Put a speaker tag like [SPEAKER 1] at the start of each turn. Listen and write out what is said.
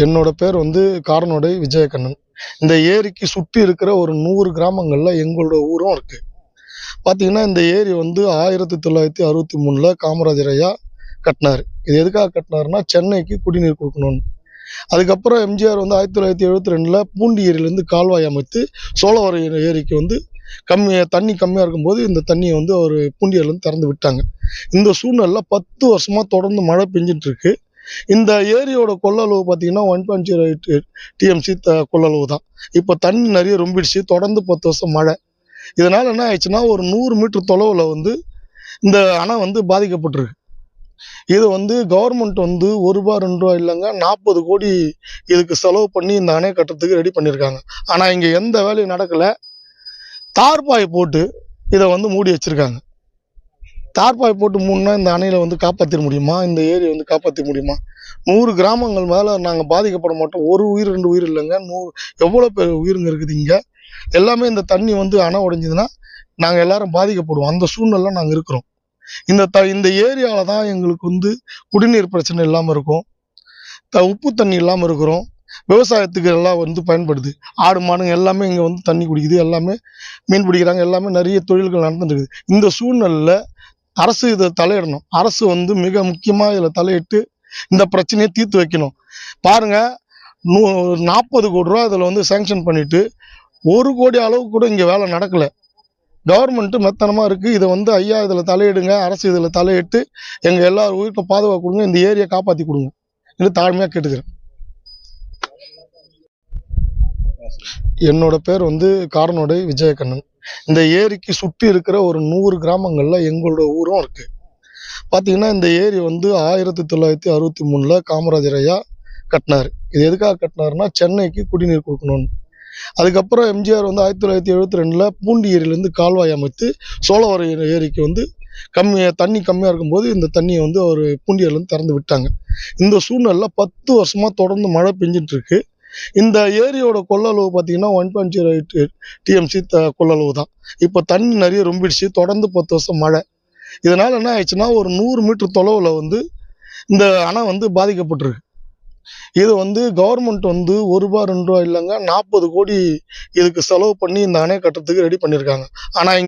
[SPEAKER 1] என்னோட பேர் வந்து காரனோடை விஜயகண்ணன். இந்த ஏரிக்கு சுற்றி இருக்கிற ஒரு 100 கிராமங்கள்ல எங்களோட ஊரும் இருக்கு. பார்த்தீங்கன்னா, இந்த ஏரி வந்து 1963ல காமராஜர் ஐயா கட்டினாரு. இது எதுக்காக கட்டினாருன்னா, சென்னைக்கு குடிநீர் குடுக்கணும்னு. அதுக்கப்புறம் எம்ஜிஆர் வந்து 1972ல பூண்டி ஏரியிலேருந்து கால்வாய் அமைத்து சோழவரம் ஏரிக்கு வந்து தண்ணி கம்மியா இருக்கும்போது இந்த தண்ணிய வந்து ஒரு பூண்டி ஏரியிலேருந்து திறந்து விட்டாங்க. இந்த சூழ்நிலையில 10 வருஷமா தொடர்ந்து மழை பெஞ்சுட்டு இருக்கு. இந்த ஏரியோட கொள்ளளவு பார்த்தீங்கன்னா 1.08 டிஎம்சி கொள்ளளவு தான். இப்போ தண்ணி நிறைய ரொம்பிடுச்சு. தொடர்ந்து 10 வருஷம் மழை. இதனால என்ன ஆயிடுச்சுன்னா, ஒரு 100 மீட்டர் தொலைவுல வந்து இந்த அணை வந்து பாதிக்கப்பட்டிருக்கு. இது வந்து கவர்மெண்ட் வந்து ரூ. 1 ரூ. 2 இல்லைங்க, 40 கோடி இதுக்கு செலவு பண்ணி இந்த அணை கட்டுறதுக்கு ரெடி பண்ணியிருக்காங்க. ஆனால் இங்கே எந்த வேலையும் நடக்கல. தார்பாய் போட்டு இதை வந்து மூடி வச்சிருக்காங்க. தார்பாய் போட்டு மூடினா இந்த அணையில வந்து காப்பாற்றிட முடியுமா? இந்த ஏரியை வந்து காப்பாற்ற முடியுமா? 100 கிராமங்கள் மேலே நாங்கள் பாதிக்கப்பட மாட்டோம். ஒரு உயிர் 2 உயிர் இல்லைங்க, எவ்வளோ பேர் உயிருங்க இருக்குது இங்கே. எல்லாமே இந்த தண்ணி வந்து அணை உடைஞ்சதுன்னா நாங்கள் எல்லாரும் பாதிக்கப்படுவோம். அந்த சூழ்நிலை நாங்கள் இருக்கிறோம். இந்த ஏரியாவில் தான் எங்களுக்கு வந்து குடிநீர் பிரச்சனை இல்லாமல் இருக்கும், உப்பு தண்ணி இல்லாமல் இருக்கிறோம். விவசாயத்துக்கு எல்லாம் வந்து பயன்படுது. ஆடு மாடுங்க எல்லாமே இங்கே வந்து தண்ணி குடிக்குது, எல்லாமே மீன் பிடிக்கிறாங்க, எல்லாமே நிறைய தொழில்கள் நடந்துட்டு இருக்குது. இந்த சூழ்நிலையில் அரசு இதை தலையிடணும். அரசு வந்து மிக முக்கியமாக இதில் தலையிட்டு இந்த பிரச்சனையை தீர்த்து வைக்கணும். பாருங்க, 40 கோடி ரூபா இதில் வந்து சேங்ஷன் பண்ணிட்டு 1 கோடி அளவுக்கு கூட இங்கே வேலை நடக்கலை. கவர்மெண்ட்டு மெத்தனமாக இருக்குது. இதை வந்து ஐயா இதில் தலையிடுங்க, அரசு இதில் தலையிட்டு எங்கள் எல்லார் உயிருக்கும் பாதுகாப்பு கொடுங்க, இந்த ஏரியை காப்பாற்றி கொடுங்க என்று தாழ்மையாக கேட்டுக்கிறேன். என்னோட பேர் வந்து காரனோடை விஜயகண்ணன். இந்த ஏரிக்கு சுற்றி இருக்கிற ஒரு 100 கிராமங்கள்ல எங்களோட ஊரும் இருக்கு. பார்த்தீங்கன்னா, இந்த ஏரி வந்து 1963ல காமராஜர் ஐயா கட்டினாரு. இது எதுக்காக கட்டினாருன்னா, சென்னைக்கு குடிநீர் கொடுக்கணும்னு. அதுக்கப்புறம் எம்ஜிஆர் வந்து 1972ல பூண்டி ஏரியிலேருந்து கால்வாய் அமைத்து சோழவரம் ஏரிக்கு வந்து தண்ணி கம்மியாக இருக்கும்போது இந்த தண்ணியை வந்து ஒரு பூண்டி ஏரியிலேருந்து திறந்து விட்டாங்க. இந்த சூழ்நிலையில் 10 வருஷமா தொடர்ந்து மழை பெஞ்சிட்டு இருக்கு. இந்த ஏரியோட கொள்ளளவு பார்த்தீங்கன்னா 1.08 டிஎம்சி கொள்ளளவு தான். இப்போ தண்ணி நிறைய ரொம்பிடுச்சு. தொடர்ந்து 10 வருஷம் மழை. இதனால என்ன ஆயிடுச்சுன்னா, ஒரு 100 மீட்டர் தொலைவுல வந்து இந்த அணை வந்து பாதிக்கப்பட்டிருக்கு. இது வந்து கவர்மெண்ட் வந்து ரூ. 1 ரூ. 2 இல்லைங்க, 40 கோடி இதுக்கு செலவு பண்ணி இந்த அணை கட்டுறதுக்கு ரெடி பண்ணியிருக்காங்க. ஆனால்